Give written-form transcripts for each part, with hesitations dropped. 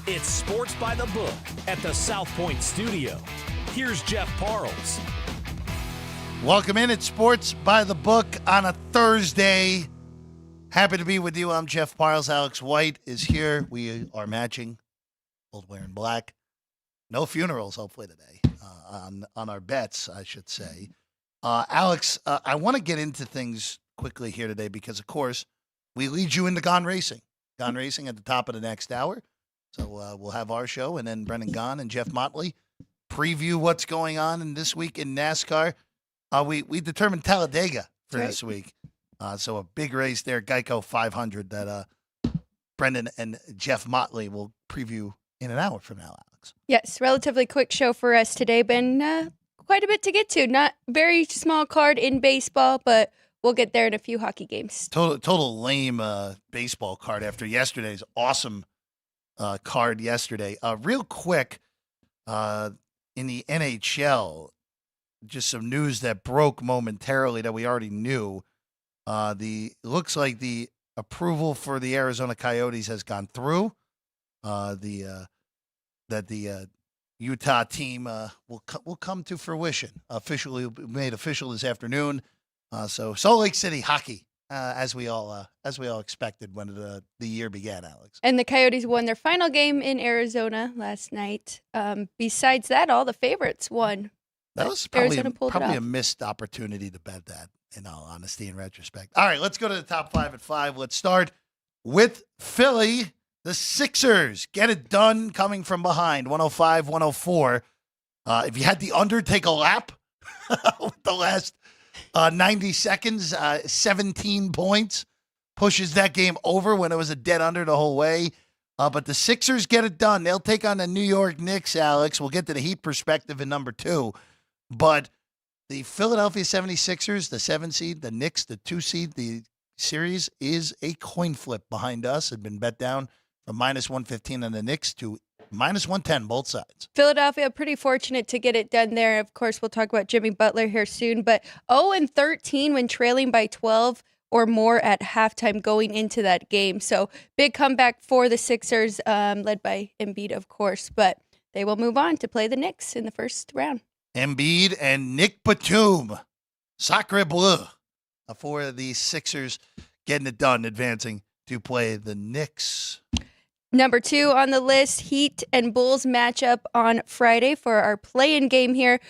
It's Sports by the Book at the South Point Studio. Here's Jeff Parles. Welcome in. It's Sports by the Book on a Thursday. Happy to be with you. I'm Jeff Parles. Alex White is here. We are matching, both wearing black. No funerals, hopefully, today on our bets, I should say. Alex, I want to get into things quickly here today because, of course, we lead you into Gone Racing. Gone Racing at the top of the next hour. So we'll have our show, and then Brendan Gaughan and Jeff Motley preview what's going on in this week in NASCAR. We determined Talladega for this week. So a big race there, Geico 500, that Brendan and Jeff Motley will preview in an hour from now, Alex. Yes, relatively quick show for us today. Been quite a bit to get to. Not very small card in baseball, but we'll get there in a few hockey games. Total lame baseball card after yesterday's awesome card yesterday. Real quick, in the NHL, just some news that broke momentarily that we already knew. Looks like the approval for the Arizona Coyotes has gone through. That the Utah team will come to fruition. Officially made official this afternoon. So Salt Lake City hockey, as we all expected when the year began, Alex. And the Coyotes won their final game in Arizona last night. Besides that, all the favorites won. That was probably a missed opportunity to bet that, in all honesty, in retrospect. All right, let's go to the top five at 5. Let's start with Philly. The Sixers get it done coming from behind, 105-104. If you had the under take a lap with the last 90 seconds, 17 points, pushes that game over when it was a dead under the whole way. But the Sixers get it done. They'll take on the New York Knicks, Alex. We'll get to the Heat perspective in number 2. But the Philadelphia 76ers, the 7 seed, the Knicks, the 2 seed, the series is a coin flip behind us. Had been bet down from -115 on the Knicks to -110, both sides. Philadelphia pretty fortunate to get it done there. Of course, we'll talk about Jimmy Butler here soon. But 0-13 when trailing by 12 or more at halftime going into that game. So big comeback for the Sixers, led by Embiid, of course. But they will move on to play the Knicks in the first round. Embiid and Nick Batum, Sacre Bleu, for the Sixers getting it done, advancing to play the Knicks. Number 2 on the list, Heat and Bulls matchup on Friday for our play-in game here.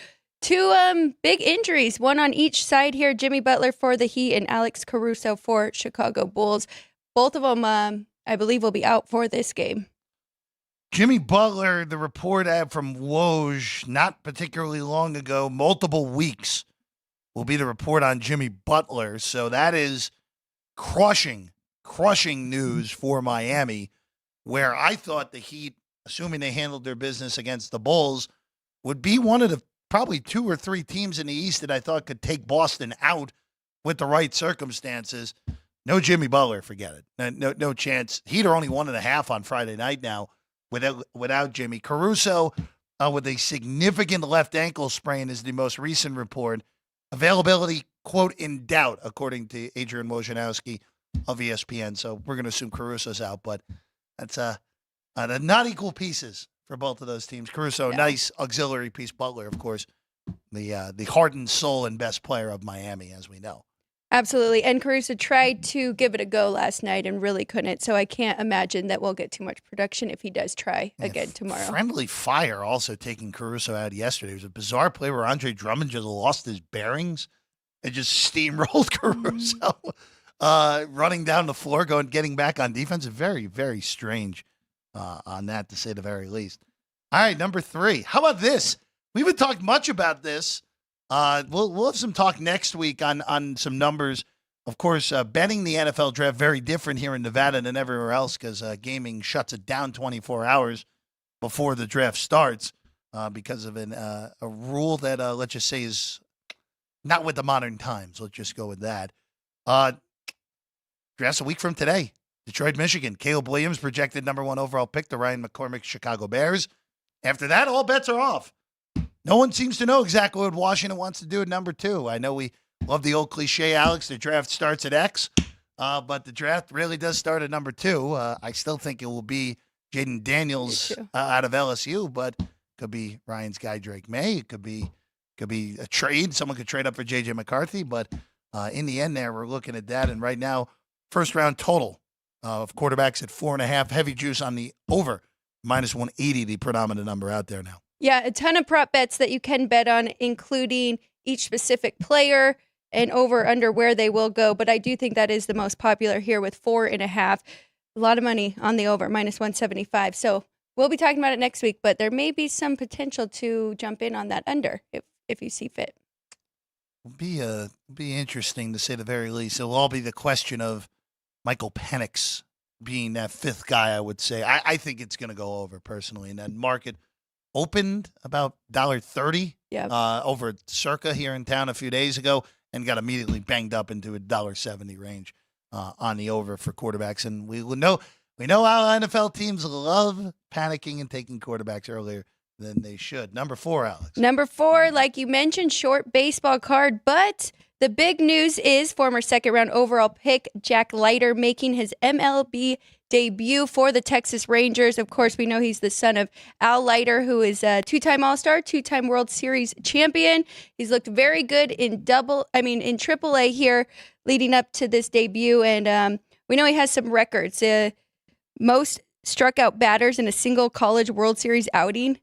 2 big injuries, one on each side here. Jimmy Butler for the Heat and Alex Caruso for Chicago Bulls. Both of them, I believe, will be out for this game. Jimmy Butler, the report from Woj not particularly long ago, multiple weeks will be the report on Jimmy Butler. So that is crushing news for Miami, where I thought the Heat, assuming they handled their business against the Bulls, would be one of the probably 2 or 3 teams in the East that I thought could take Boston out with the right circumstances. No Jimmy Butler, forget it. No chance. Heat are only 1.5 on Friday night now without Jimmy. Caruso, with a significant left ankle sprain, is the most recent report. Availability, quote, in doubt, according to Adrian Wojnarowski of ESPN. So we're going to assume Caruso's out, but that's not equal pieces for both of those teams. Caruso, nice auxiliary piece. Butler, of course, the heart and soul and best player of Miami, as we know. Absolutely. And Caruso tried to give it a go last night and really couldn't. So I can't imagine that we'll get too much production if he does try again tomorrow. Friendly Fire also taking Caruso out yesterday. It was a bizarre play where Andre Drummond just lost his bearings and just steamrolled Caruso, running down the floor, getting back on defense. Very, very strange on that, to say the very least. All right, number 3. How about this? We haven't talked much about this. We'll have some talk next week on some numbers. Of course, betting the NFL draft very different here in Nevada than everywhere else because gaming shuts it down 24 hours before the draft starts because of a rule that, let's just say, is not with the modern times. Let's just go with that. Draft's a week from today. Detroit, Michigan. Caleb Williams projected number 1 overall pick. The Ryan McCormick Chicago Bears. After that, all bets are off. No one seems to know exactly what Washington wants to do at number 2. I know we love the old cliche, Alex, the draft starts at X, but the draft really does start at number 2. I still think it will be Jaden Daniels Me too. out of LSU, but could be Ryan's guy Drake May. It could be a trade. Someone could trade up for JJ McCarthy, but in the end, there we're looking at that. And right now, first round total of quarterbacks at 4.5. Heavy juice on the over -180, the predominant number out there now. Yeah, a ton of prop bets that you can bet on, including each specific player and over under where they will go. But I do think that is the most popular here with 4.5. A lot of money on the over, -175. So we'll be talking about it next week, but there may be some potential to jump in on that under if you see fit. It'll be interesting to say the very least. It'll all be the question of Michael Penix being that fifth guy, I would say. I think it's going to go over personally. And that market opened about $1.30 over at Circa here in town a few days ago and got immediately banged up into a $1.70 range on the over for quarterbacks. And we know how NFL teams love panicking and taking quarterbacks earlier than they should. Number 4, Alex. Number 4, like you mentioned, short baseball card, but the big news is former second-round overall pick Jack Leiter making his MLB debut for the Texas Rangers. Of course, we know he's the son of Al Leiter, who is a 2-time All-Star, 2-time World Series champion. He's looked very good in AAA here leading up to this debut, and we know he has some records. Most struck out batters in a single college World Series outing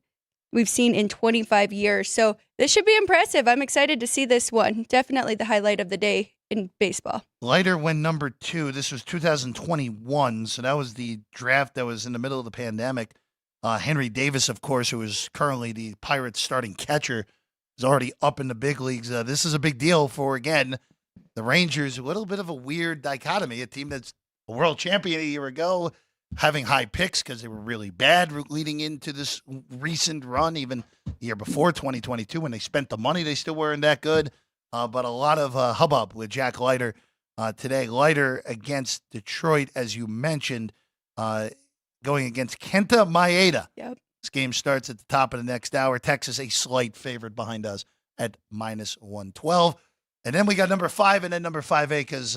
we've seen in 25 years. So this should be impressive. I'm excited to see this one. Definitely the highlight of the day in baseball. Leiter went number 2. This was 2021, so that was the draft that was in the middle of the pandemic. Henry Davis, of course, who is currently the Pirates' starting catcher, is already up in the big leagues. This is a big deal for, again, the Rangers. A little bit of a weird dichotomy, a team that's a world champion a year ago, having high picks because they were really bad leading into this recent run. Even the year before 2022, when they spent the money, they still weren't that good. But a lot of hubbub with Jack Leiter today. Leiter against Detroit, as you mentioned, going against Kenta Maeda. Yep. This game starts at the top of the next hour. Texas, a slight favorite behind us at -112. And then we got number 5 and then number 5A because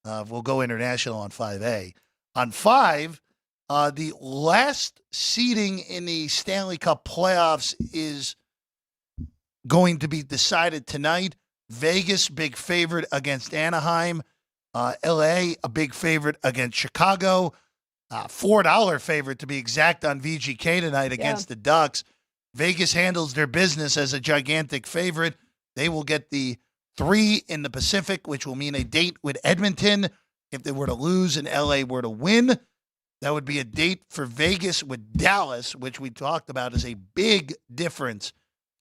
we'll go international on 5A. On 5, the last seeding in the Stanley Cup playoffs is going to be decided tonight. Vegas, big favorite against Anaheim. LA, a big favorite against Chicago. $4 favorite to be exact on VGK tonight against the Ducks. Vegas handles their business as a gigantic favorite. They will get the 3 in the Pacific, which will mean a date with Edmonton. If they were to lose and LA were to win, that would be a date for Vegas with Dallas, which we talked about as a big difference,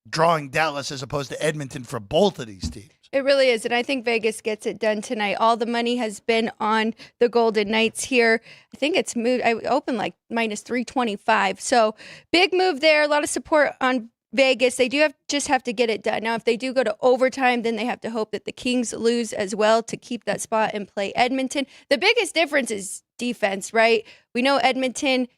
drawing Dallas as opposed to Edmonton for both of these teams. It really is, and I think Vegas gets it done tonight. All the money has been on the Golden Knights here. I think it's moved. I opened like -325, so big move there. A lot of support on Vegas. They do just have to get it done. Now, if they do go to overtime, then they have to hope that the Kings lose as well to keep that spot and play Edmonton. The biggest difference is defense, right? We know Edmonton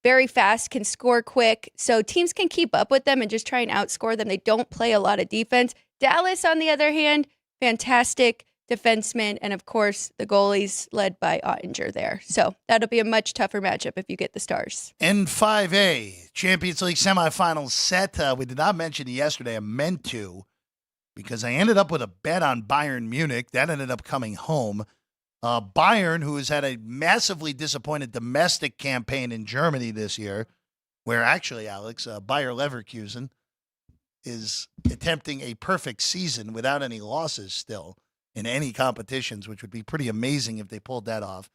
very fast, can score quick, so teams can keep up with them and just try and outscore them. They don't play a lot of defense. Dallas, on the other hand, fantastic defensemen, and of course, the goalies led by Ottinger there. So that'll be a much tougher matchup if you get the Stars. N5A, Champions League semifinals set. We did not mention it yesterday. I meant to because I ended up with a bet on Bayern Munich. That ended up coming home. Bayern, who has had a massively disappointed domestic campaign in Germany this year, where actually, Alex, Bayer Leverkusen is attempting a perfect season without any losses still in any competitions, which would be pretty amazing if they pulled that off.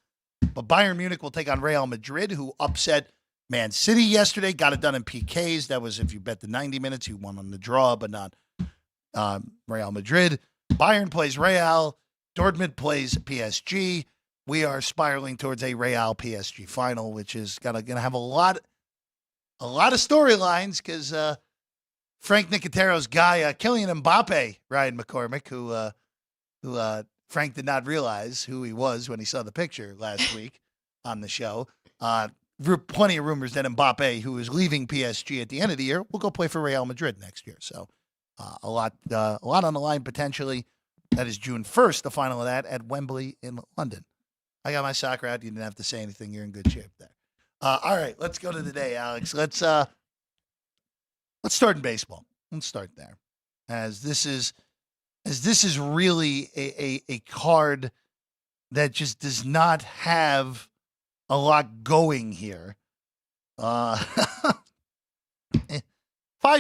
But Bayern Munich will take on Real Madrid, who upset Man City yesterday, got it done in PKs. That was if you bet the 90 minutes, you won on the draw, but not Real Madrid. Bayern plays Real. Dortmund plays PSG. We are spiraling towards a Real PSG final, which is gonna have a lot of storylines because Frank Nicotero's guy, Kylian Mbappe, Ryan McCormick, who Frank did not realize who he was when he saw the picture last week on the show. Plenty of rumors that Mbappe, who is leaving PSG at the end of the year, will go play for Real Madrid next year. So a lot on the line potentially. That is June 1st, the final of that at Wembley in London. I got my soccer out. You didn't have to say anything. You're in good shape there. All right, let's go to today, Alex. Let's start in baseball. Let's start there, as this is really a card that just does not have a lot going here. 5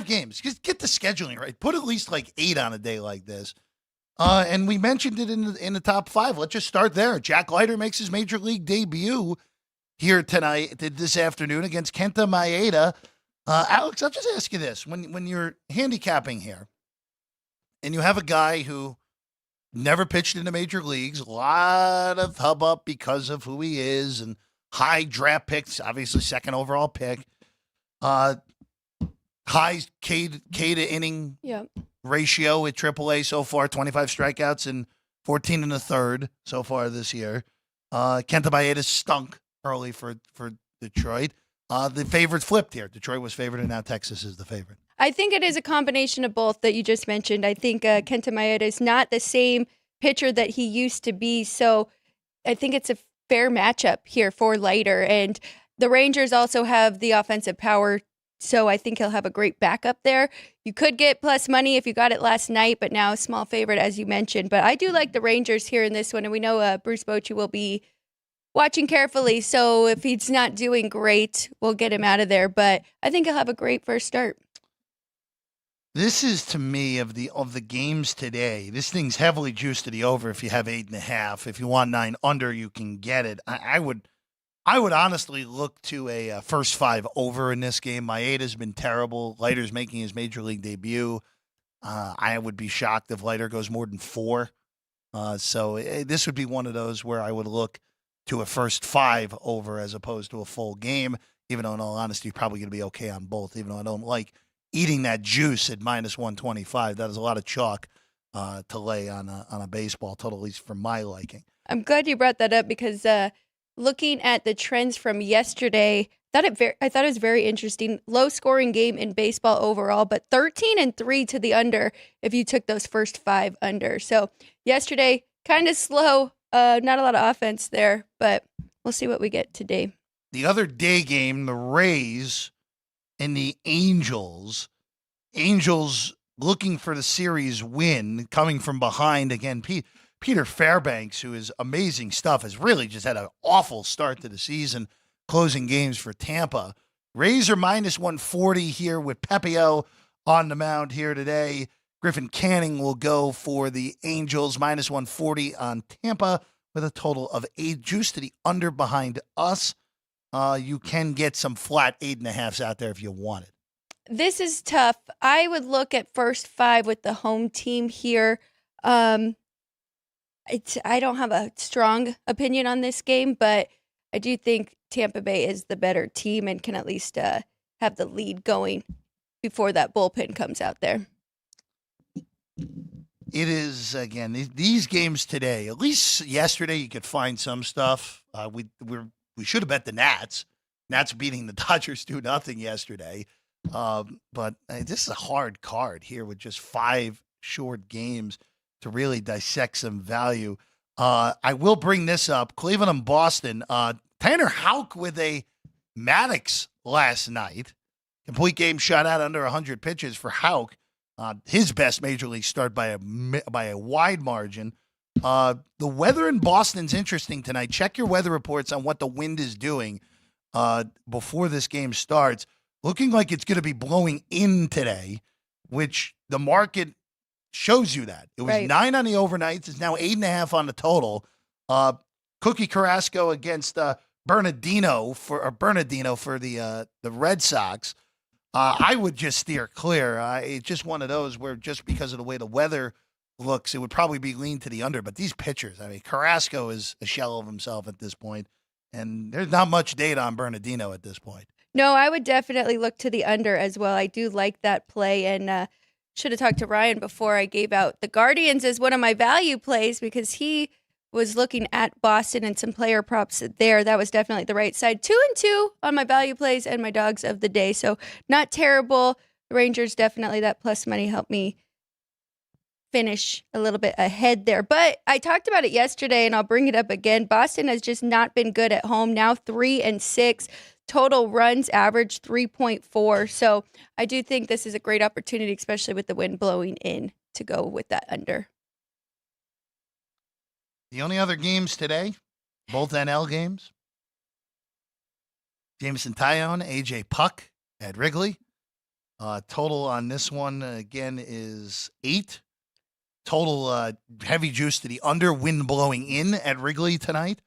games. Just get the scheduling right. Put at least like 8 on a day like this. And we mentioned it in the top 5. Let's just start there. Jack Leiter makes his major league debut here this afternoon against Kenta Maeda. Alex, I'll just ask you this: when you're handicapping here, and you have a guy who never pitched in the major leagues, a lot of hubbub because of who he is, and high draft picks, obviously second overall pick, high K to inning ratio at AAA so far, 25 strikeouts and 14 and a third so far this year. Kenta Maeda stunk early for Detroit. The favorites flipped here. Detroit was favored, and now Texas is the favorite. I think it is a combination of both that you just mentioned. I think Kenta Maeda is not the same pitcher that he used to be, so I think it's a fair matchup here for Leiter. And the Rangers also have the offensive power, so I think he'll have a great backup there. You could get plus money if you got it last night, but now a small favorite, as you mentioned. But I do like the Rangers here in this one, and we know Bruce Bochy will be watching carefully, so if he's not doing great, we'll get him out of there. But I think he'll have a great first start. This is, to me, of the games today, this thing's heavily juiced to the over if you have 8.5. If you want 9 under, you can get it. I would honestly look to a first 5 over in this game. Maeda's been terrible. Leiter's making his major league debut. I would be shocked if Leiter goes more than 4. So this would be one of those where I would look to a first 5 over as opposed to a full game, even though in all honesty, you're probably going to be okay on both, even though I don't like eating that juice at minus 125. That is a lot of chalk to lay on a baseball total, at least for my liking. I'm glad you brought that up because looking at the trends from yesterday, I thought it was very interesting. Low scoring game in baseball overall, but 13-3 to the under if you took those first 5 under. So yesterday, kind of slow, not a lot of offense there, but we'll see what we get today. The other day game, the Rays and the Angels. Angels looking for the series win, coming from behind again. Peter Fairbanks, who is amazing stuff, has really just had an awful start to the season, closing games for Tampa. Rays are minus 140 here with Pepio on the mound here today. Griffin Canning will go for the Angels, minus 140 on Tampa with a total of 8. Juice to the under behind us. You can get some flat 8.5s out there if you want it. This is tough. I would look at first 5 with the home team here. I don't have a strong opinion on this game, but I do think Tampa Bay is the better team and can at least have the lead going before that bullpen comes out there. It is, again, these games today, at least yesterday you could find some stuff. We should have bet the Nats. Nats beating the Dodgers 2-0 yesterday. But this is a hard card here with just 5 short games to really dissect some value. I will bring this up. Cleveland and Boston. Tanner Houck with a Maddox last night. Complete game shutout under 100 pitches for Houck. His best major league start by a wide margin. The weather in Boston's interesting tonight. Check your weather reports on what the wind is doing before this game starts. Looking like it's going to be blowing in today, which the market shows you that. It was right. 9 on the overnights. It's now 8.5 on the total. Cookie Carrasco against Bernardino for the Red Sox. I would just steer clear. It's just one of those where just because of the way the weather looks, it would probably be lean to the under. But these pitchers, I mean, Carrasco is a shell of himself at this point, and there's not much data on Bernardino at this point. No, I would definitely look to the under as well. I do like that play, and should have talked to Ryan before I gave out the Guardians as one of my value plays because he was looking at Boston and some player props there. That was definitely the right side. 2-2 on my value plays and my dogs of the day. So not terrible. The Rangers definitely, that plus money helped me finish a little bit ahead there. But I talked about it yesterday, and I'll bring it up again. Boston has just not been good at home. Now 3-6. Total runs average 3.4. So I do think this is a great opportunity, especially with the wind blowing in, to go with that under. The only other games today, both NL games. Jameson Taillon, AJ Puck at Wrigley. Total on this one, again, is 8. Total heavy juice to the under, wind blowing in at Wrigley tonight.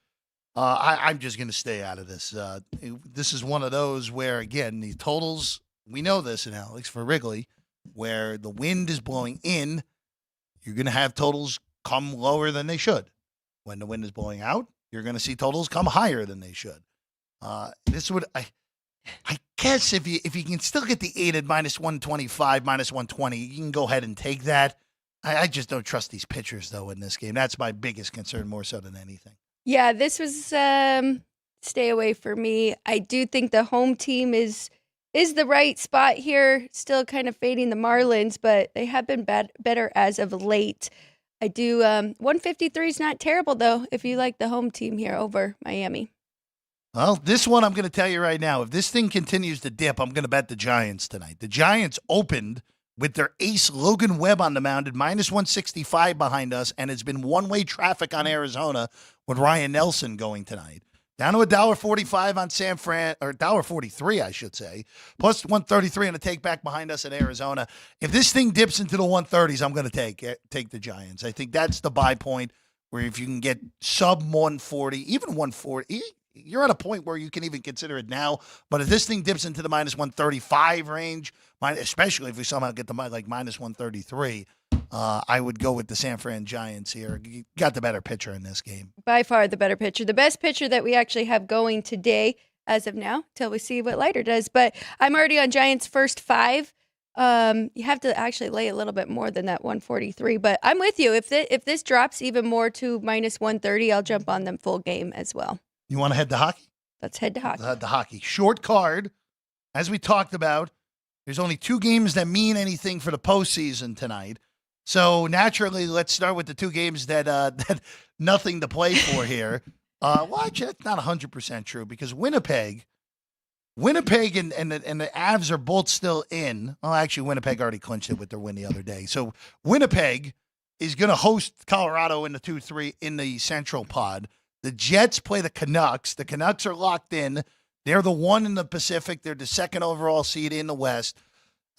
I'm just going to stay out of this. This is one of those where, again, the totals, we know this in Alex, for Wrigley, where the wind is blowing in, you're going to have totals come lower than they should. When the wind is blowing out, you're going to see totals come higher than they should. This would, I guess, if you can still get the 8 at -125, -120, you can go ahead and take that. I just don't trust these pitchers, though, in this game. That's my biggest concern, more so than anything. Yeah, this was stay away for me. I do think the home team is the right spot here. Still kind of fading the Marlins, but they have been better as of late. I do 153 is not terrible, though, if you like the home team here over Miami. Well, this one I'm going to tell you right now. If this thing continues to dip, I'm going to bet the Giants tonight. The Giants opened with their ace Logan Webb on the mound at -165 behind us, and it's been one-way traffic on Arizona with Ryan Nelson going tonight. Down to $1.45 on San Fran, or $1.43, I should say, plus 133 on a take back behind us in Arizona. If this thing dips into the 130s, I'm going to take the Giants. I think that's the buy point where if you can get sub 140, even 140, you're at a point where you can even consider it now. But if this thing dips into the -135 range, especially if we somehow get the -133, I would go with the San Fran Giants here. You got the better pitcher in this game. By far the better pitcher. The best pitcher that we actually have going today as of now, till we see what Leiter does. But I'm already on Giants' first 5. You have to actually lay a little bit more than that 143. But I'm with you. If this drops even more to -130, I'll jump on them full game as well. You want to head to hockey? Let's head to hockey. The hockey. Short card. As we talked about, there's only 2 games that mean anything for the postseason tonight. So naturally, let's start with the 2 games that nothing to play for here. Well, actually, that's not 100% true because Winnipeg and the Avs are both still in. Well, actually, Winnipeg already clinched it with their win the other day. So Winnipeg is going to host Colorado in the 2-3 in the Central Pod. The Jets play the Canucks. The Canucks are locked in. They're the 1 in the Pacific. They're the 2nd overall seed in the West.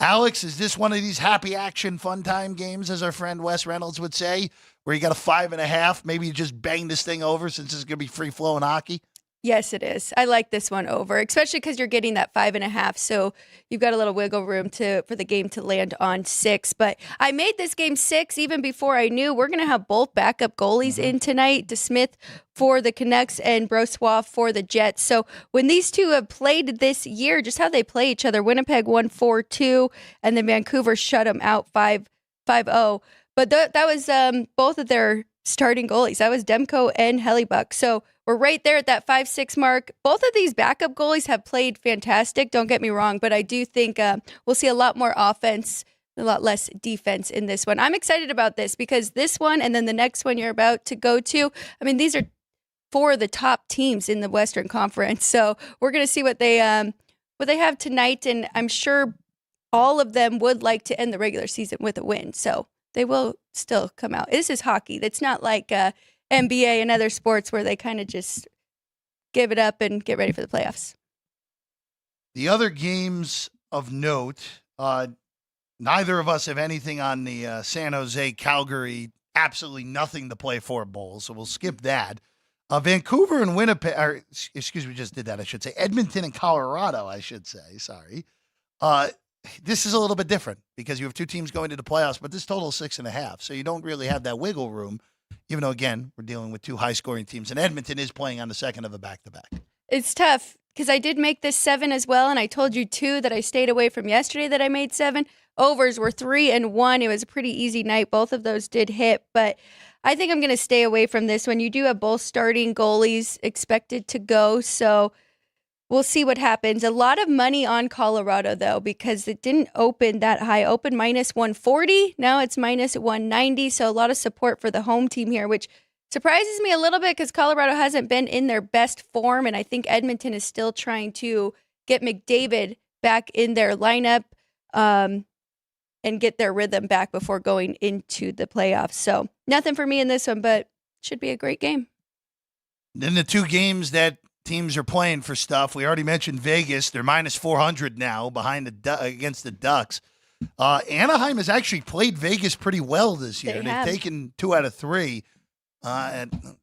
Alex, is this one of these happy action fun time games, as our friend Wes Reynolds would say, where you got a 5.5? Maybe you just bang this thing over since it's going to be free-flowing hockey? Yes, it is. I like this one over, especially because you're getting that 5.5. So you've got a little wiggle room for the game to land on 6. But I made this game 6 even before I knew we're going to have both backup goalies in tonight. DeSmith for the Canucks and Brossoit for the Jets. So when these two have played this year, just how they play each other, Winnipeg won 4-2, and then Vancouver shut them out 5-0. But that was both of their starting goalies. That was Demko and Hellebuck. So we're right there at that 5-6 mark. Both of these backup goalies have played fantastic, don't get me wrong, but I do think we'll see a lot more offense, a lot less defense in this one. I'm excited about this because this one and then the next one you're about to go to, I mean, these are 4 of the top teams in the Western Conference. So we're going to see what they have tonight, and I'm sure all of them would like to end the regular season with a win. So they will still come out. This is hockey. It's not like NBA and other sports where they kind of just give it up and get ready for the playoffs. The other games of note, neither of us have anything on the San Jose, Calgary, absolutely nothing to play for bowl, so we'll skip that. Vancouver and Winnipeg, or excuse me, we just did that, I should say. Edmonton and Colorado, I should say, sorry. This is a little bit different because you have 2 teams going to the playoffs, but this total is 6.5, so you don't really have that wiggle room, even though, again, we're dealing with 2 high-scoring teams, and Edmonton is playing on the second of a back-to-back. It's tough because I did make this 7 as well, and I told you 2 that I stayed away from yesterday that I made 7. Overs were 3 and 1. It was a pretty easy night. Both of those did hit, but I think I'm going to stay away from this one. You do have both starting goalies expected to go, so we'll see what happens. A lot of money on Colorado, though, because it didn't open that high. Open minus 140. Now it's minus 190. So a lot of support for the home team here, which surprises me a little bit because Colorado hasn't been in their best form. And I think Edmonton is still trying to get McDavid back in their lineup and get their rhythm back before going into the playoffs. So nothing for me in this one, but should be a great game. Then the two games that teams are playing for stuff. We already mentioned Vegas. They're minus 400 now behind against the Ducks. Anaheim has actually played Vegas pretty well this year. They've taken 2 out of 3. And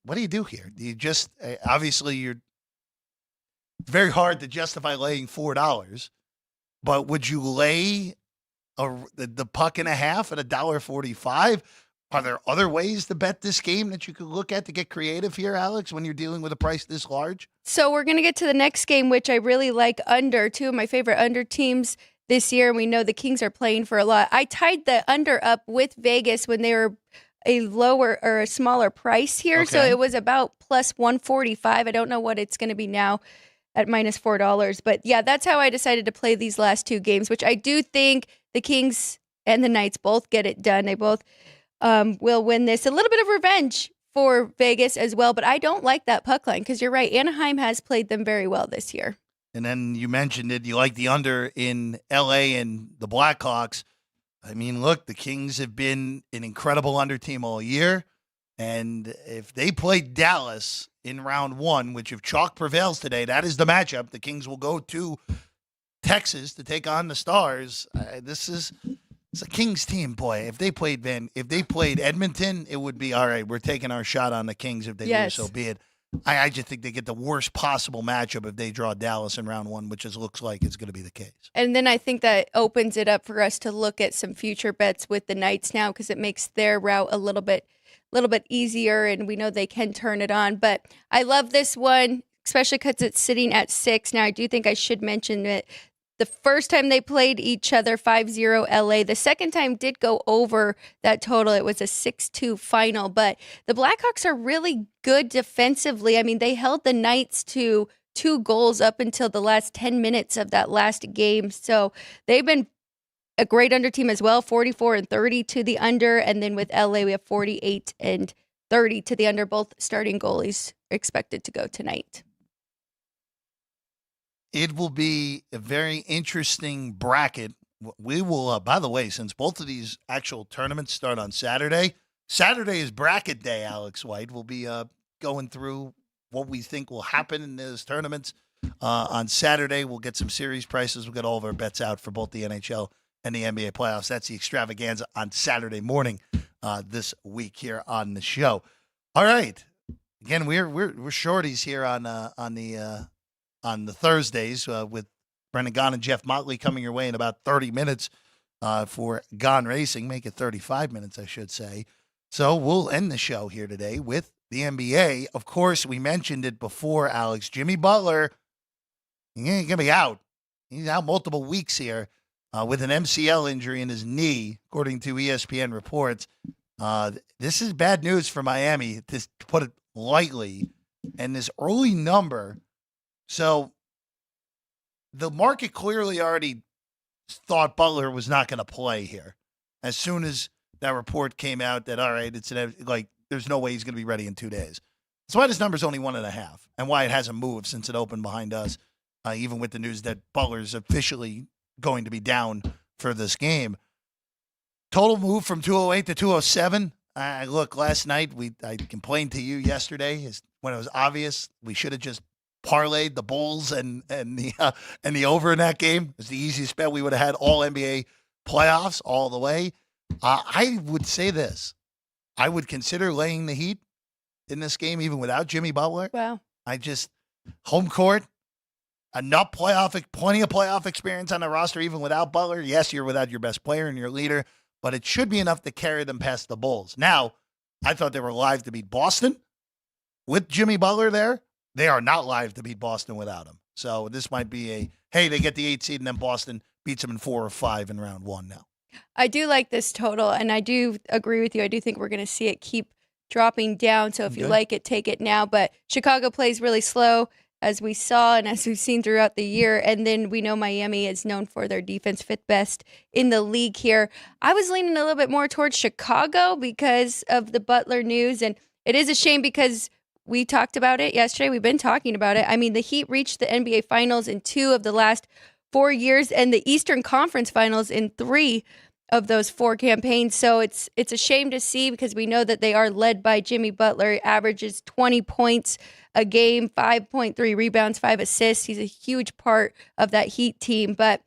what do you do here? Do you just obviously it's very hard to justify laying $4, but would you lay the puck and a half at $1.45? Are there other ways to bet this game that you could look at to get creative here, Alex, when you're dealing with a price this large? So we're going to get to the next game, which I really like under. 2 of my favorite under teams this year. And we know the Kings are playing for a lot. I tied the under up with Vegas when they were a lower or a smaller price here. Okay. So it was about plus 145. I don't know what it's going to be now at minus $4. But yeah, that's how I decided to play these last 2 games, which I do think the Kings and the Knights both get it done. They both will win this. A little bit of revenge for Vegas as well, but I don't like that puck line because you're right. Anaheim has played them very well this year. And then you mentioned it. You like the under in L.A. and the Blackhawks. I mean, look, the Kings have been an incredible under team all year. And if they play Dallas in round 1, which if chalk prevails today, that is the matchup. The Kings will go to Texas to take on the Stars. It's a Kings team, boy. If they played Edmonton, it would be all right. We're taking our shot on the Kings. If they lose, so be it. I just think they get the worst possible matchup if they draw Dallas in round 1, which looks like it's going to be the case. And then I think that opens it up for us to look at some future bets with the Knights now because it makes their route a little bit easier, and we know they can turn it on. But I love this one, especially because it's sitting at 6. Now, I do think I should mention that the first time they played each other, 5-0 LA. The second time did go over that total. It was a 6-2 final. But the Blackhawks are really good defensively. I mean, they held the Knights to 2 goals up until the last 10 minutes of that last game. So they've been a great under team as well, 44-30 to the under. And then with LA, we have 48-30 to the under. Both starting goalies are expected to go tonight. It will be a very interesting bracket. We will, by the way, since both of these actual tournaments start on Saturday is bracket day, Alex White. We'll be going through what we think will happen in those tournaments. On Saturday, we'll get some series prices. We'll get all of our bets out for both the NHL and the NBA playoffs. That's the extravaganza on Saturday morning this week here on the show. All right. Again, we're shorties here on the Thursdays with Brendan Gaughan and Jeff Motley coming your way in about 30 minutes for Gaughan Racing. Make it 35 minutes, I should say. So we'll end the show here today with the NBA. Of course, we mentioned it before, Alex. Jimmy Butler, he's going to be out. He's out multiple weeks here with an MCL injury in his knee, according to ESPN reports. This is bad news for Miami, to put it lightly. And this early number... So the market clearly already thought Butler was not going to play here. As soon as that report came out that, all right, there's no way he's going to be ready in 2 days. That's why this number's only 1.5 and why it hasn't moved since it opened behind us, even with the news that Butler's officially going to be down for this game. Total move from 208 to 207. Look, last night I complained to you yesterday when it was obvious we should have just parlayed the Bulls and the over in that game. It was the easiest bet we would have had all NBA playoffs all the way. I would say this. I would consider laying the Heat in this game even without Jimmy Butler. Wow. Home court, plenty of playoff experience on the roster even without Butler. Yes, you're without your best player and your leader, but it should be enough to carry them past the Bulls. Now, I thought they were live to beat Boston with Jimmy Butler there. They are not live to beat Boston without him. So this might be they get the 8 seed and then Boston beats them in 4 or 5 in round 1 now. I do like this total, and I do agree with you. I do think we're going to see it keep dropping down. So if you like it, take it now. But Chicago plays really slow. as we saw and as we've seen throughout the year. And then we know Miami is known for their defense, fifth best in the league here. I was leaning a little bit more towards Chicago because of the Butler news. And it is a shame because we talked about it yesterday. We've been talking about it. I mean, the Heat reached the NBA Finals in 2 of the last 4 years and the Eastern Conference Finals in 3 of those 4 campaigns. So it's a shame to see because we know that they are led by Jimmy Butler. He averages 20 points a game, 5.3 rebounds, 5 assists. He's a huge part of that Heat team. But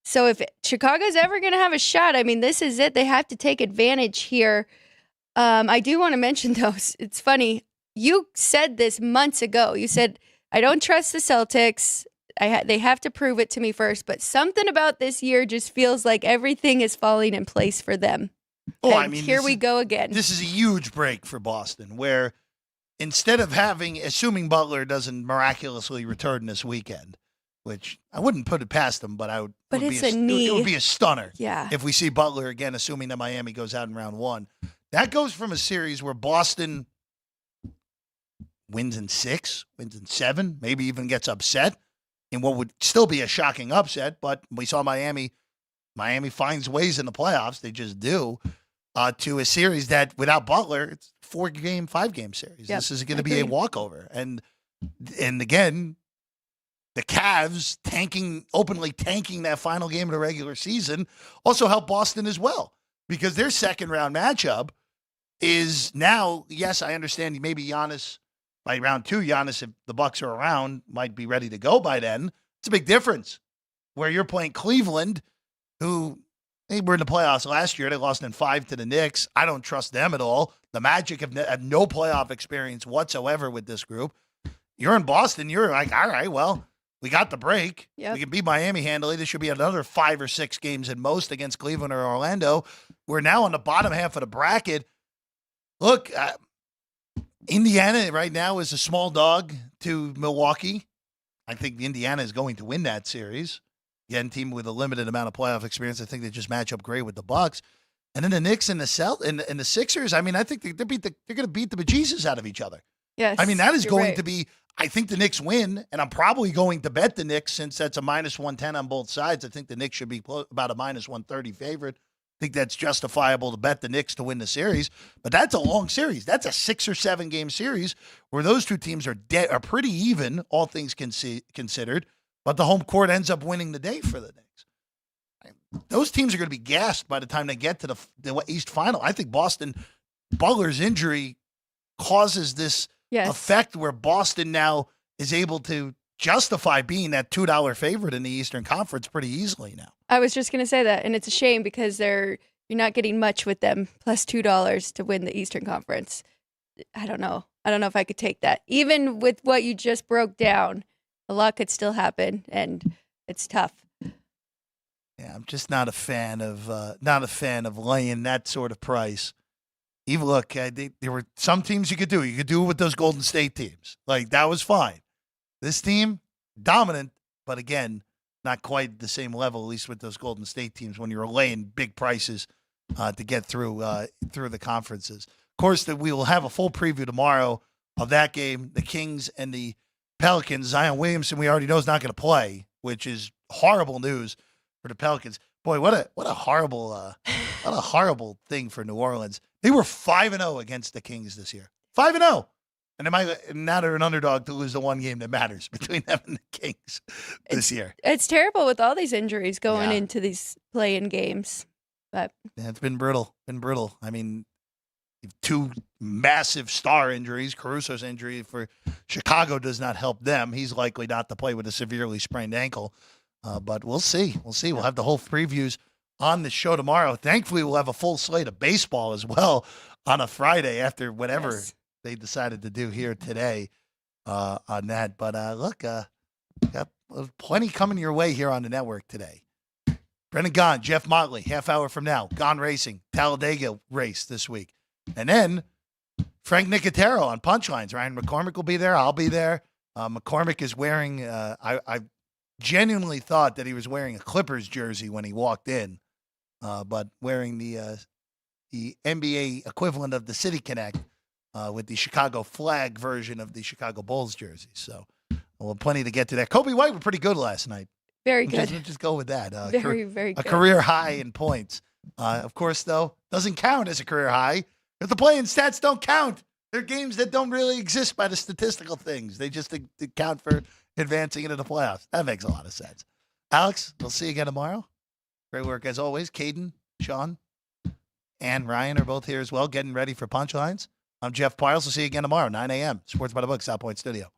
so if Chicago's ever going to have a shot, I mean, this is it. They have to take advantage here. I do want to mention, though, it's funny. You said this months ago. You said, I don't trust the Celtics. They have to prove it to me first, but something about this year just feels like everything is falling in place for them. Oh, and I mean, here we go again. This is a huge break for Boston, where instead of assuming Butler doesn't miraculously return this weekend, which I wouldn't put it past them, but But it's a knee. It would be a stunner Yeah. if we see Butler again, assuming that Miami goes out in round 1. That goes from a series where Boston wins in 6, wins in 7, maybe even gets upset in what would still be a shocking upset, but we saw Miami finds ways in the playoffs. They just do. To a series that without Butler, it's 4-game, 5-game series. Yep, This is going to be a walkover. And again, the Cavs openly tanking that final game of the regular season also helped Boston as well because their second round matchup is now, yes, I understand maybe Giannis by round 2, Giannis, if the Bucks are around, might be ready to go by then. It's a big difference where you're playing Cleveland, who they were in the playoffs last year. They lost in 5 to the Knicks. I don't trust them at all. The Magic have no playoff experience whatsoever with this group. You're in Boston. You're like, all right, well, we got the break. Yep. We can beat Miami handily. This should be another 5 or 6 games at most against Cleveland or Orlando. We're now on the bottom half of the bracket. Look, Indiana right now is a small dog to Milwaukee. I think Indiana is going to win that series. Again, team with a limited amount of playoff experience. I think they just match up great with the Bucks. And then the Knicks and the Sixers. I mean, I think they're going to beat the bejesus out of each other. Yes. I mean, that is you're going right. to be. I think the Knicks win, and I'm probably going to bet the Knicks since that's a -110 on both sides. I think the Knicks should be about a -130 favorite. I think that's justifiable to bet the Knicks to win the series, but that's a long series. That's a 6 or 7 game series where those two teams are pretty even, all things considered, but the home court ends up winning the day for the Knicks. Those teams are going to be gassed by the time they get to the East Final. I think Butler's injury causes this effect where Boston now is able to justify being that $2 favorite in the Eastern Conference pretty easily now. I was just going to say that, and it's a shame because you're not getting much with them, plus $2 to win the Eastern Conference. I don't know. I don't know if I could take that. Even with what you just broke down, a lot could still happen, and it's tough. Yeah, I'm just not a fan of laying that sort of price. Even look, there were some teams you could do. You could do it with those Golden State teams. Like that was fine. This team, dominant, but again, not quite the same level, at least with those Golden State teams when you're laying big prices to get through the conferences. Of course, that we will have a full preview tomorrow of that game, the Kings and the Pelicans. Zion Williamson, we already know, is not going to play, which is horrible news for the Pelicans. Boy, what a horrible thing for New Orleans. They were 5-0 against the Kings this year. 5-0. And now they're an underdog to lose the one game that matters between them and the Kings this year. It's terrible with all these injuries going into these play-in games. But yeah, it's been brutal. I mean, 2 massive star injuries. Caruso's injury for Chicago does not help them. He's likely not to play with a severely sprained ankle. But we'll see. We'll have the whole previews on the show tomorrow. Thankfully, we'll have a full slate of baseball as well on a Friday after whatever they decided to do here today on that. But look, got plenty coming your way here on the network today. Brendan Gaughan, Jeff Motley, half hour from now. Gone Racing, Talladega race this week. And then Frank Nicotero on Punchlines. Ryan McCormick will be there. I'll be there. McCormick is wearing, I genuinely thought that he was wearing a Clippers jersey when he walked in, but wearing the NBA equivalent of the City Connect with the Chicago flag version of the Chicago Bulls jersey. So Well, plenty to get to there. Kobe White were pretty good last night. Very We'll good. just go with that. Very, very a good. career high in points. Of course, though, doesn't count as a career high. If the playing stats don't count, they're games that don't really exist by the statistical things. They just count for advancing into the playoffs. That makes a lot of sense. Alex, we'll see you again tomorrow. Great work as always. Caden, Sean, and Ryan are both here as well, getting ready for punchlines. I'm Jeff Parles. We'll see you again tomorrow, 9 a.m. Sports by the Book, South Point Studio.